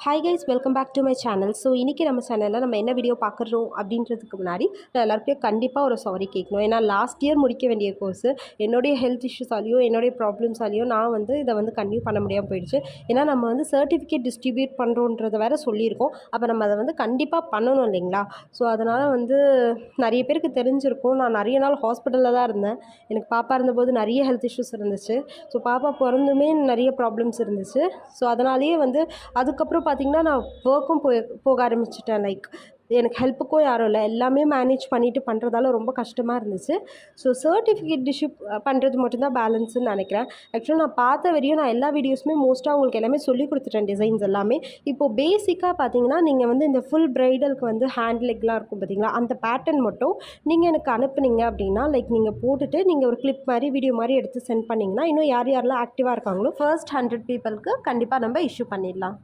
Hi guys, welcome back to my channel. So இன்றைக்கி நம்ம சேனலில் நம்ம என்ன வீடியோ பார்க்குறோம் அப்படின்றதுக்கு முன்னாடி நான் எல்லாருக்கும் கண்டிப்பாக ஒரு சாரி கேட்கணும். ஏன்னா லாஸ்ட் இயர் முடிக்க வேண்டிய கோர்ஸு என்னுடைய ஹெல்த் இஷ்யூஸாலேயோ என்னுடைய ப்ராப்ளம்ஸாலேயோ நான் இதை கண்டினியூ பண்ண முடியாமல் போயிடுச்சு. ஏன்னா நம்ம சர்டிஃபிகேட் டிஸ்ட்ரிபியூட் பண்ணுறோன்றதை வேறு சொல்லியிருக்கோம். அப்போ நம்ம அதை கண்டிப்பாக பண்ணணும் இல்லைங்களா? ஸோ அதனால் நிறைய பேருக்கு தெரிஞ்சிருக்கும். நான் நிறைய நாள் ஹாஸ்பிட்டலில் தான் இருந்தேன். எனக்கு பாப்பா இருந்தபோது நிறைய ஹெல்த் இஷ்யூஸ் இருந்துச்சு. ஸோ பாப்பா பிறந்துமே நிறைய ப்ராப்ளம்ஸ் இருந்துச்சு. ஸோ அதனாலேயே அதுக்கப்புறம் பார்த்திங்கன்னா நான் ஒர்க்கும் போக ஆரம்பிச்சிட்டேன். எனக்கு ஹெல்ப்புக்கும் யாரும் இல்லை, எல்லாமே மேனேஜ் பண்ணிவிட்டு பண்ணுறதால ரொம்ப கஷ்டமாக இருந்துச்சு. ஸோ சர்டிஃபிகேட் இஷ்யூ பண்ணுறது மட்டும்தான் பேலன்ஸுன்னு நினைக்கிறேன். ஆக்சுவலாக நான் பார்த்த வரையும் நான் எல்லா வீடியோஸுமே மோஸ்ட்டாக உங்களுக்கு எல்லாமே சொல்லி கொடுத்துட்டேன், டிசைன்ஸ் எல்லாமே. இப்போது பேசிக்காக பார்த்தீங்கன்னா நீங்கள் இந்த ஃபுல் ப்ரைடலுக்கு ஹேண்ட் லெக்லாம் இருக்கும் பார்த்தீங்களா, அந்த பேட்டர்ன் மட்டும் நீங்கள் எனக்கு அனுப்புனீங்க அப்படின்னா நீங்கள் போட்டுட்டு நீங்கள் ஒரு கிளிப் மாதிரி வீடியோ மாதிரி எடுத்து சென்ட் பண்ணிங்கன்னா இன்னும் யார் யாரெல்லாம் ஆக்டிவாக இருக்காங்களோ ஃபர்ஸ்ட் 100 பீப்புளுக்கு கண்டிப்பாக நம்ம இஷ்யூ பண்ணிடலாம்.